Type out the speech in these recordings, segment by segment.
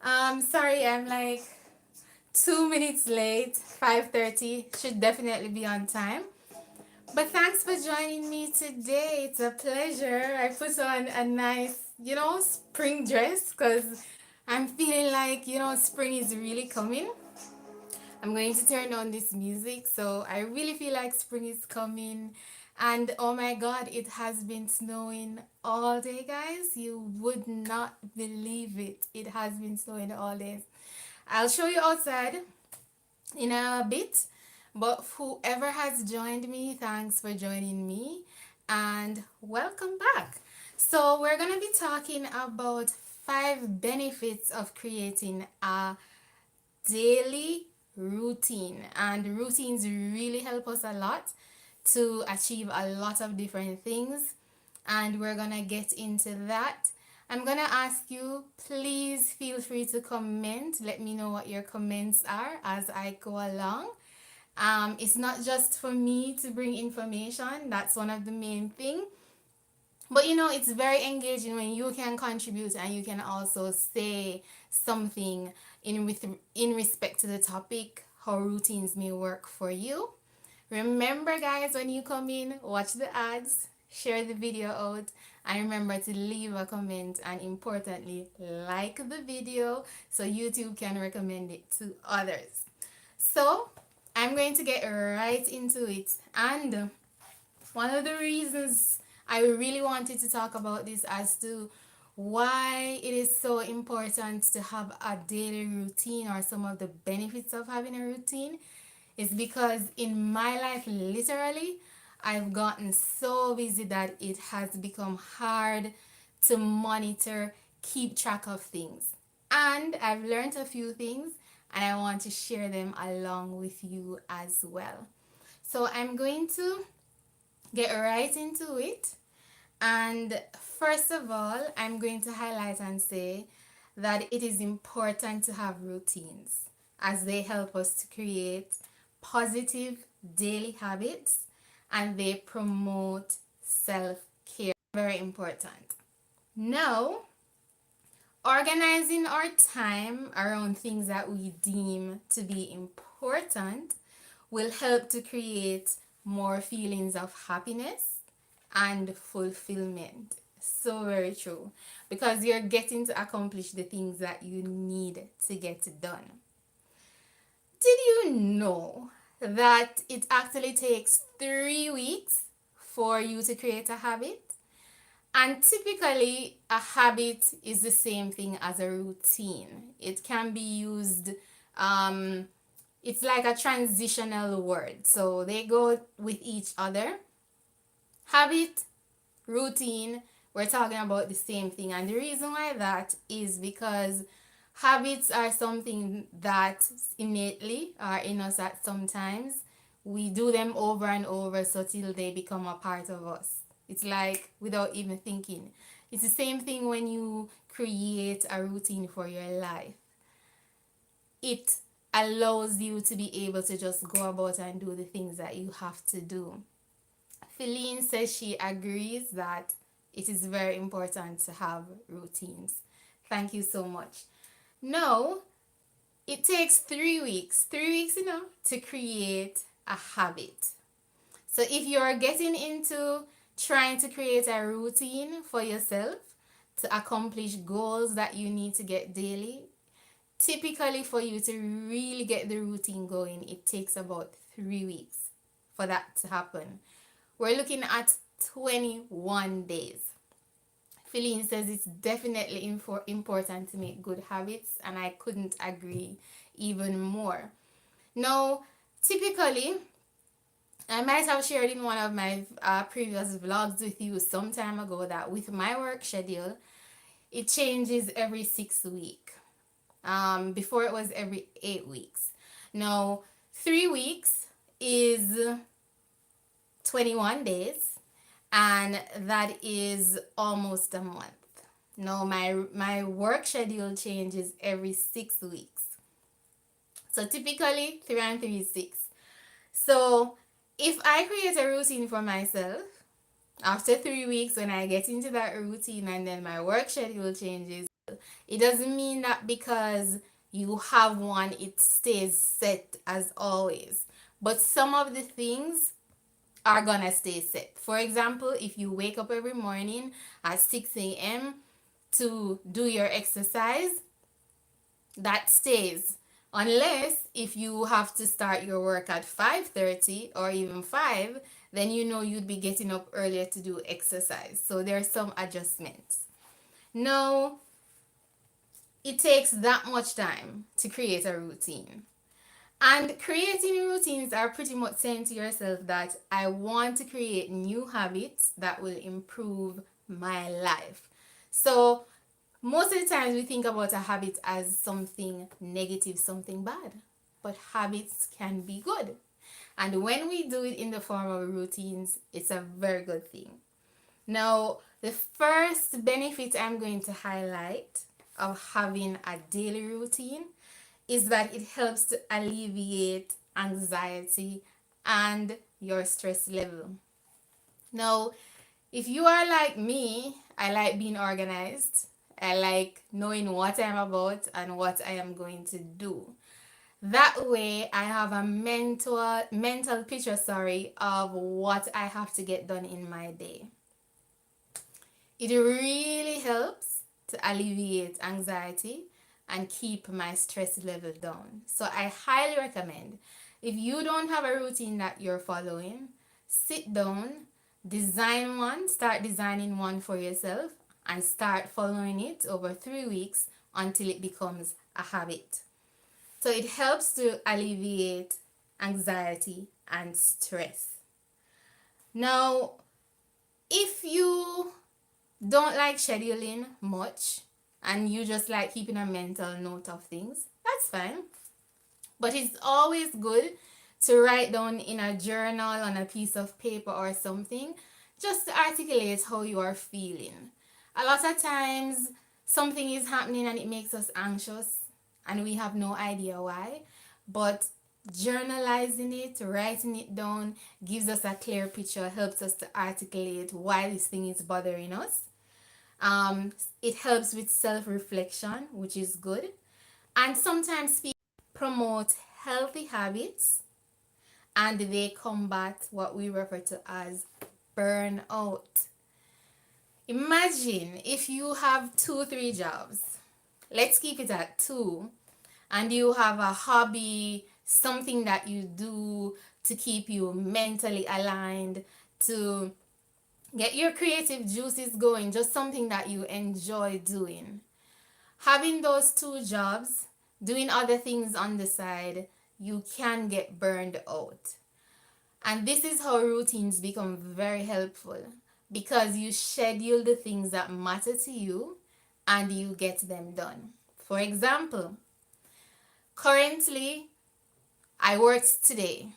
Sorry, I'm like 2 minutes late. 5:30 should definitely be on time. But thanks for joining me today. It's a pleasure. I put on a nice, spring dress because I'm feeling like, spring is really coming. I'm going to turn on this music, so I really feel like spring is coming. And oh my god, it has been snowing all day, guys. You would not believe it. It has been snowing all day. I'll show you outside in a bit, but whoever has joined me, thanks for joining me and welcome back. So, we're going to be talking about 5 benefits of creating a daily routine, and routines really help us a lot to achieve a lot of different things, and we're gonna get into that. I'm gonna ask you, please feel free to comment. Let me know what your comments are as I go along. It's not just for me to bring information, that's one of the main things, but it's very engaging when you can contribute and you can also say something in respect to the topic, how routines may work for you. Remember, guys, when you come in, watch the ads, share the video out, and remember to leave a comment, and importantly, like the video so YouTube can recommend it to others. So, I'm going to get right into it. And one of the reasons I really wanted to talk about this as to why it is so important to have a daily routine, or some of the benefits of having a routine, is because in my life, literally, I've gotten so busy that it has become hard to monitor, keep track of things. And I've learned a few things, and I want to share them along with you as well. So I'm going to get right into it. And first of all, I'm going to highlight and say that it is important to have routines as they help us to create positive daily habits, and they promote self care. Very important. Now, organizing our time around things that we deem to be important will help to create more feelings of happiness and fulfillment. So very true. Because you're getting to accomplish the things that you need to get done. Did you know that it actually takes 3 weeks for you to create a habit? And typically, a habit is the same thing as a routine. It can be used, um, it's like a transitional word. So they go with each other. Habit, routine, we're talking about the same thing. And the reason why that is because habits are something that innately are in us at sometimes. We do them over and over so till they become a part of us. It's like without even thinking. It's the same thing when you create a routine for your life. It allows you to be able to just go about and do the things that you have to do. Feline says she agrees that it is very important to have routines. Thank you so much. No, it takes 3 weeks, 3 weeks, to create a habit. So if you're getting into trying to create a routine for yourself to accomplish goals that you need to get daily, typically for you to really get the routine going, it takes about 3 weeks for that to happen. We're looking at 21 days. Feline says it's definitely important to make good habits, and I couldn't agree even more. Now, typically, I might have shared in one of my previous vlogs with you some time ago that with my work schedule, it changes every 6 weeks. Before it was every 8 weeks. Now, 3 weeks is 21 days, and that is almost a month. Now, my work schedule changes every 6 weeks. So typically 3 and 3 is 6. So if I create a routine for myself, after 3 weeks when I get into that routine and then my work schedule changes, It doesn't mean that because you have one, it stays set as always. But some of the things are gonna stay set. For example, if you wake up every morning at 6 a.m. to do your exercise, that stays. Unless if you have to start your work at 5:30 or even 5, then you know you'd be getting up earlier to do exercise. So there are some adjustments. No, it takes that much time to create a routine. And creating routines are pretty much saying to yourself that I want to create new habits that will improve my life. So, most of the times we think about a habit as something negative, something bad. But habits can be good. And when we do it in the form of routines, it's a very good thing. Now, the first benefit I'm going to highlight of having a daily routine is that it helps to alleviate anxiety and your stress level. Now, if you are like me, I like being organized. I like knowing what I'm about and what I am going to do. That way I have a mental picture, of what I have to get done in my day. It really helps to alleviate anxiety and keep my stress level down. So I highly recommend, if you don't have a routine that you're following, sit down, start designing one for yourself, and start following it over 3 weeks until it becomes a habit. So it helps to alleviate anxiety and stress. Now, if you don't like scheduling much and you just like keeping a mental note of things, that's fine. But it's always good to write down in a journal, on a piece of paper or something, just to articulate how you are feeling. A lot of times something is happening and it makes us anxious and we have no idea why. But journalizing it, writing it down, gives us a clear picture, helps us to articulate why this thing is bothering us. It helps with self-reflection, which is good. And sometimes people promote healthy habits and they combat what we refer to as burnout. Imagine if you have 2, 3 jobs. Let's keep it at 2. And you have a hobby, something that you do to keep you mentally aligned, to get your creative juices going, just something that you enjoy doing. Having those 2 jobs, doing other things on the side, you can get burned out. And this is how routines become very helpful, because you schedule the things that matter to you and you get them done. For example, currently, I worked today.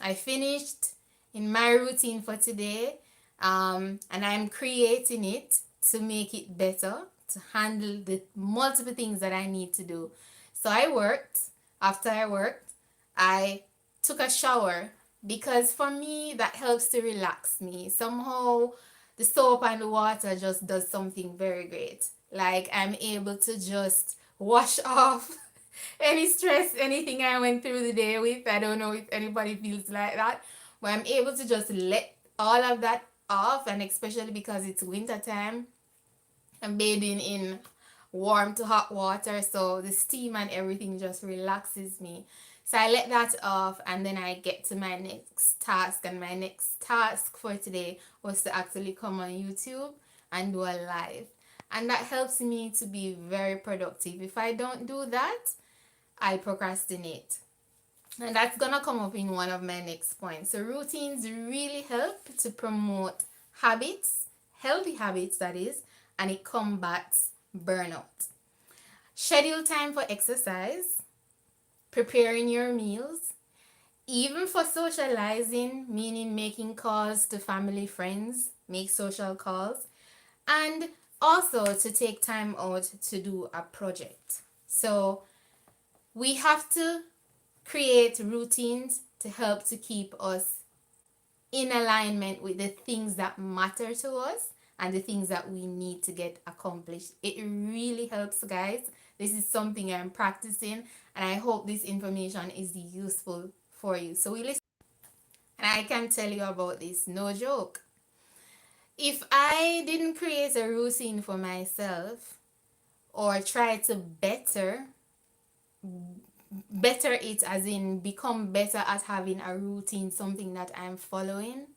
I finished in my routine for today, and I'm creating it to make it better, to handle the multiple things that I need to do. So I worked. After I worked, I took a shower, because for me that helps to relax me. Somehow the soap and the water just does something very great. Like I'm able to just wash off any stress, anything I went through the day with. I don't know if anybody feels like that, but I'm able to just let all of that off. And especially because it's winter time, I'm bathing in warm to hot water, so the steam and everything just relaxes me. So I let that off, and then I get to my next task. And my next task for today was to actually come on YouTube and do a live. And that helps me to be very productive. If I don't do that, I procrastinate. And that's gonna come up in one of my next points. So routines really help to promote habits, healthy habits that is, and it combats burnout. Schedule time for exercise, preparing your meals, even for socializing, meaning making calls to family, friends, make social calls, and also to take time out to do a project. So we have to create routines to help to keep us in alignment with the things that matter to us and the things that we need to get accomplished. It really helps, guys. This is something I'm practicing, and I hope this information is useful for you. So we listen, and I can tell you about this, no joke. If I didn't create a routine for myself or try to better it, as in become better at having a routine, something that I'm following,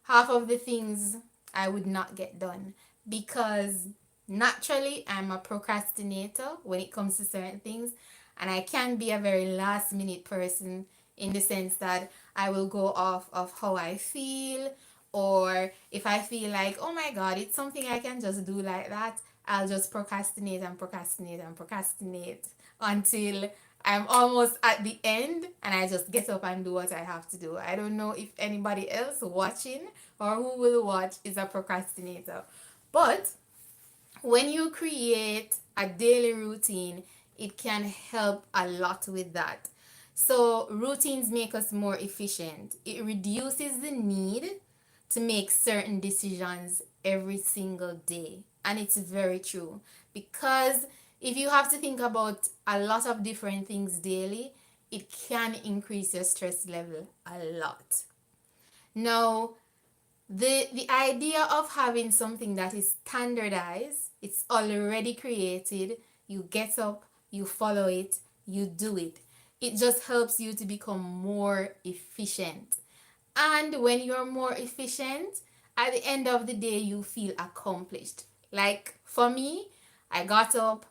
half of the things I would not get done, because naturally I'm a procrastinator when it comes to certain things, and I can be a very last minute person in the sense that I will go off of how I feel, or if I feel like, oh my god, it's something I can just do like that, I'll just procrastinate and procrastinate and procrastinate until I'm almost at the end and I just get up and do what I have to do. I don't know if anybody else watching or who will watch is a procrastinator. But when you create a daily routine, it can help a lot with that. So, routines make us more efficient. It reduces the need to make certain decisions every single day. And it's very true. Because if you have to think about a lot of different things daily, it can increase your stress level a lot. Now, the idea of having something that is standardized, it's already created, you get up, you follow it, you do it. It just helps you to become more efficient. And when you're more efficient, at the end of the day, you feel accomplished. Like for me, I got up,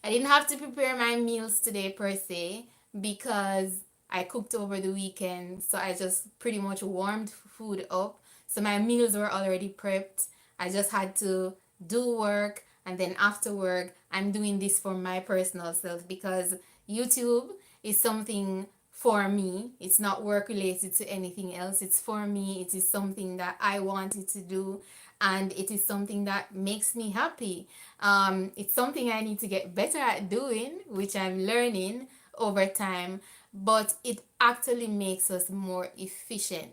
I didn't have to prepare my meals today per se because I cooked over the weekend. So I just pretty much warmed food up. So my meals were already prepped. I just had to do work, and then after work, I'm doing this for my personal self because YouTube is something for me. It's not work related to anything else. It's for me. It is something that I wanted to do, and it is something that makes me happy. It's something I need to get better at doing, which I'm learning over time, but it actually makes us more efficient.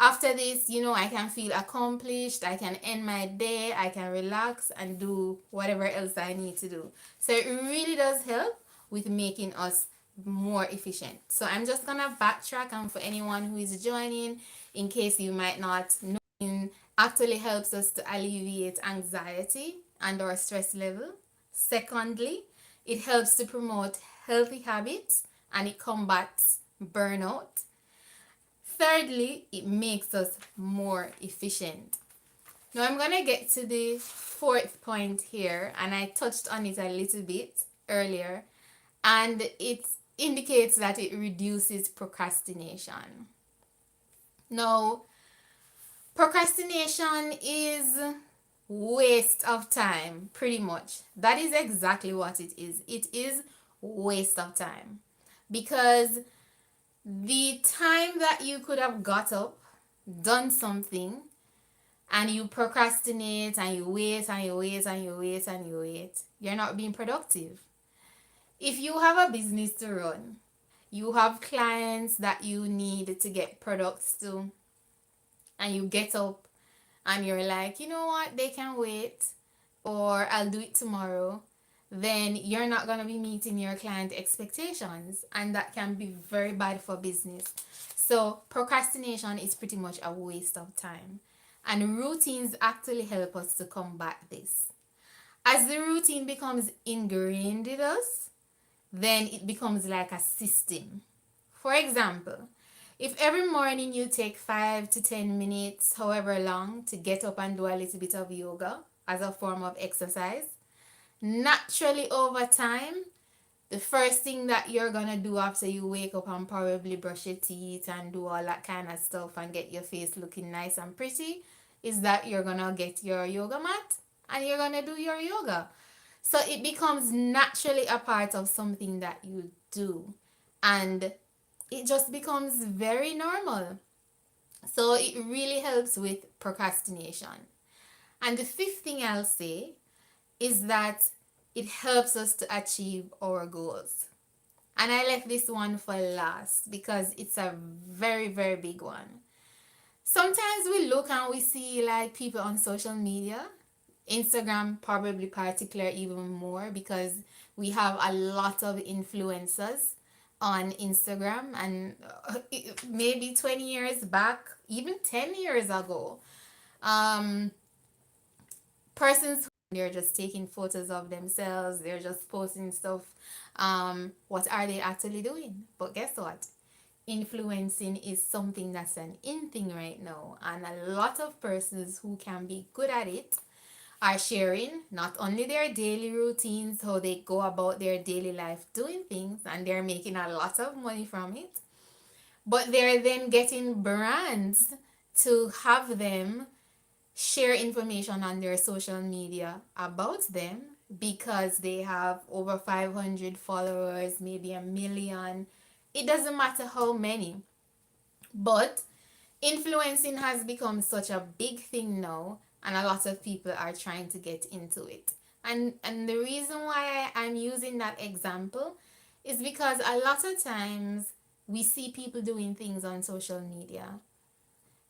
After this, I can feel accomplished, I can end my day, I can relax and do whatever else I need to do. So it really does help with making us more efficient. So I'm just gonna backtrack, and for anyone who is joining, in case you might not know, it actually helps us to alleviate anxiety and our stress level. Secondly, it helps to promote healthy habits and it combats burnout. Thirdly, it makes us more efficient. Now I'm going to get to the fourth point here, and I touched on it a little bit earlier, and it indicates that it reduces procrastination. Now, procrastination is waste of time, pretty much. That is exactly what it is. It is waste of time because the time that you could have got up, done something, and you procrastinate and you wait and you wait and you wait and you wait, you're not being productive. If you have a business to run, you have clients that you need to get products to, and you get up and you're like, you know what, they can wait, or I'll do it tomorrow, then you're not going to be meeting your client expectations, and that can be very bad for business. So procrastination is pretty much a waste of time, and routines actually help us to combat this. As the routine becomes ingrained in us, then it becomes like a system. For example, if every morning you take 5 to 10 minutes, however long, to get up and do a little bit of yoga as a form of exercise, naturally over time, the first thing that you're gonna do after you wake up and probably brush your teeth and do all that kind of stuff and get your face looking nice and pretty is that you're gonna get your yoga mat and you're gonna do your yoga. So it becomes naturally a part of something that you do, and it just becomes very normal. So it really helps with procrastination. And the fifth thing I'll say is that it helps us to achieve our goals. And I left this one for last because it's a very, very big one. Sometimes we look and we see like people on social media, Instagram probably particular even more because we have a lot of influencers on Instagram, and maybe 20 years back, even 10 years ago, um persons they're just taking photos of themselves, they're just posting stuff. What are they actually doing? But guess what? Influencing is something that's an in thing right now, and a lot of persons who can be good at it are sharing not only their daily routines, how they go about their daily life doing things, and they're making a lot of money from it, but they're then getting brands to have them share information on their social media about them because they have over 500 followers, maybe a million. It doesn't matter how many, but influencing has become such a big thing now, and a lot of people are trying to get into it. And the reason why I'm using that example is because a lot of times we see people doing things on social media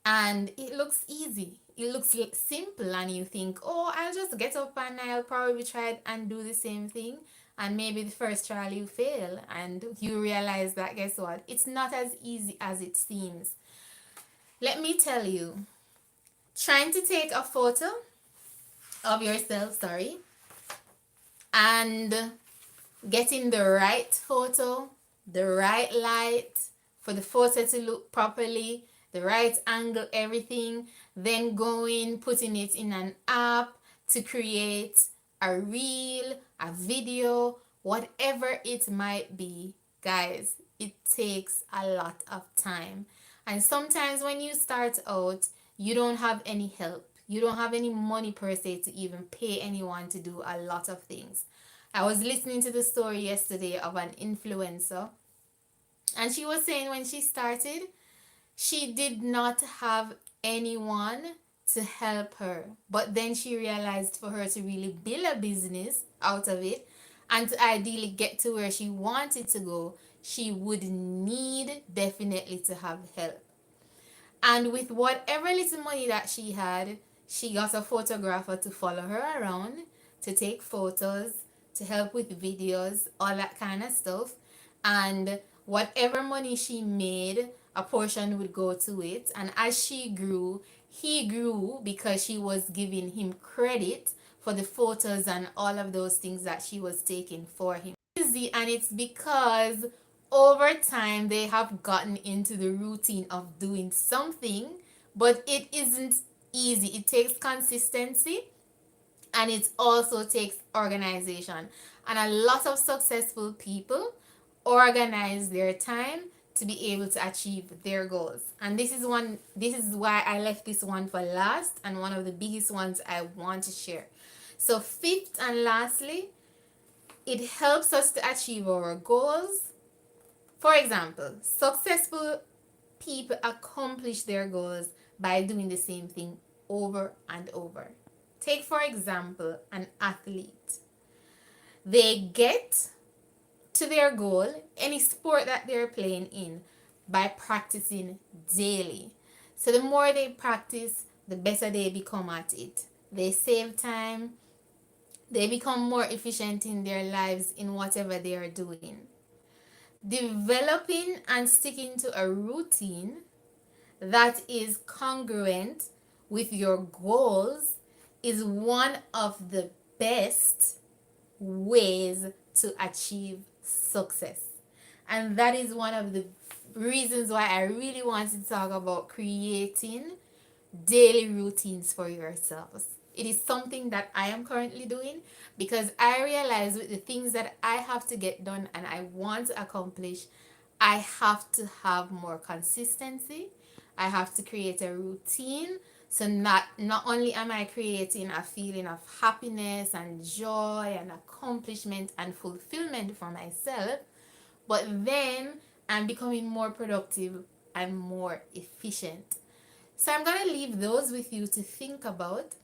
and it looks easy, it looks simple, and you think, oh, I'll just get up and I'll probably try it and do the same thing, and maybe the first trial you fail and you realize that, guess what, it's not as easy as it seems. Let me tell you, trying to take a photo of yourself, and getting the right photo, the right light for the photo to look properly, the right angle, everything, then going, putting it in an app to create a reel, a video, whatever it might be, guys, it takes a lot of time. And sometimes when you start out, you don't have any help. You don't have any money per se to even pay anyone to do a lot of things. I was listening to the story yesterday of an influencer, and she was saying when she started, she did not have anyone to help her. But then she realized for her to really build a business out of it and to ideally get to where she wanted to go, she would need definitely to have help. And with whatever little money that she had, she got a photographer to follow her around, to take photos, to help with videos, all that kind of stuff. And whatever money she made, a portion would go to it. And as she grew, he grew because she was giving him credit for the photos and all of those things that she was taking for him. Easy, and it's because over time they have gotten into the routine of doing something, but it isn't easy. It takes consistency, and it also takes organization. And a lot of successful people organize their time to be able to achieve their goals. And this is why I left this one for last, and one of the biggest ones I want to share. So fifth and lastly, it helps us to achieve our goals. For example, successful people accomplish their goals by doing the same thing over and over. Take, for example, an athlete. They get to their goal, any sport that they're playing in, by practicing daily. So the more they practice, the better they become at it. They save time, they become more efficient in their lives in whatever they are doing. Developing and sticking to a routine that is congruent with your goals is one of the best ways to achieve success. And that is one of the reasons why I really want to talk about creating daily routines for yourselves. It is something that I am currently doing because I realize with the things that I have to get done and I want to accomplish, I have to have more consistency. I have to create a routine. So not only am I creating a feeling of happiness and joy and accomplishment and fulfillment for myself, but then I'm becoming more productive and more efficient. So I'm going to leave those with you to think about,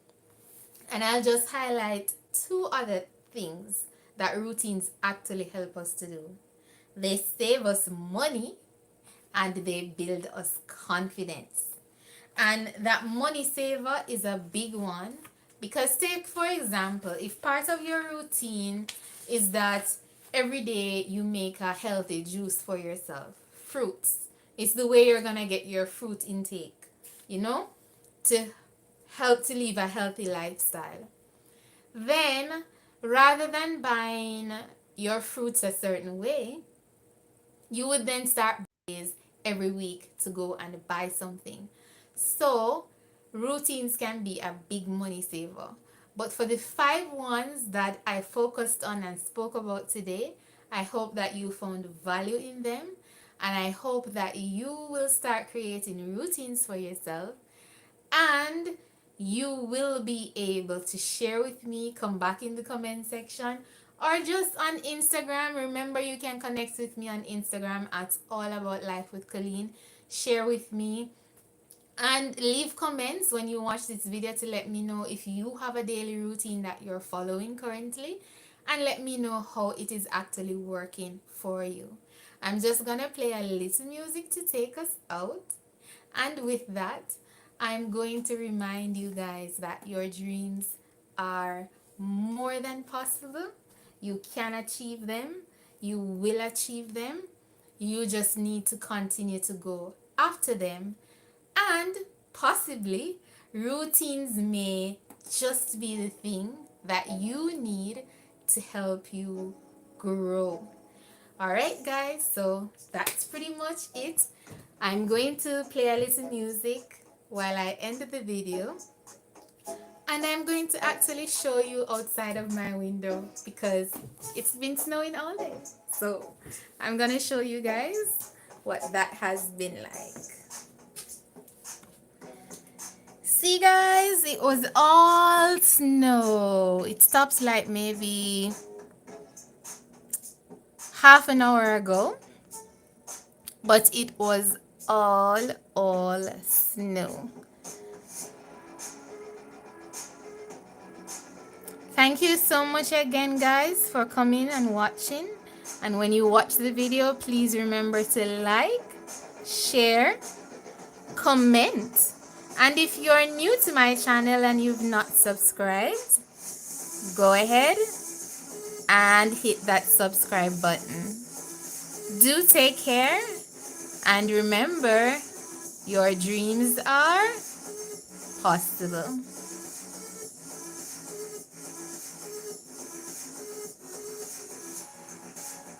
and I'll just highlight two other things that routines actually help us to do. They save us money and they build us confidence. And that money saver is a big one, because take for example, if part of your routine is that every day you make a healthy juice for yourself, fruits, it's the way you're gonna get your fruit intake, you know, to help to live a healthy lifestyle. Then, rather than buying your fruits a certain way, you would then start days every week to go and buy something. So, routines can be a big money saver. But for the five ones that I focused on and spoke about today, I hope that you found value in them. And I hope that you will start creating routines for yourself, and you will be able to share with me. Come back in the comment section or just on Instagram. Remember, you can connect with me on Instagram at All About Life with Colleen. Share with me and leave comments when you watch this video to let me know if you have a daily routine that you're following currently, and let me know how it is actually working for you. I'm just gonna play a little music to take us out. And with that, I'm going to remind you guys that your dreams are more than possible. You can achieve them. You will achieve them. You just need to continue to go after them. And possibly, routines may just be the thing that you need to help you grow. Alright, guys, so that's pretty much it. I'm going to play a little music while I end the video, and I'm going to actually show you outside of my window because it's been snowing all day. So I'm gonna show you guys what that has been like. See guys, it was all snow. It stopped like maybe half an hour ago, but it was all snow. Thank you so much again, guys, for coming and watching. And when you watch the video, please remember to like, share, comment. And if you're new to my channel and you've not subscribed, go ahead and hit that subscribe button. Do take care, and remember, your dreams are possible.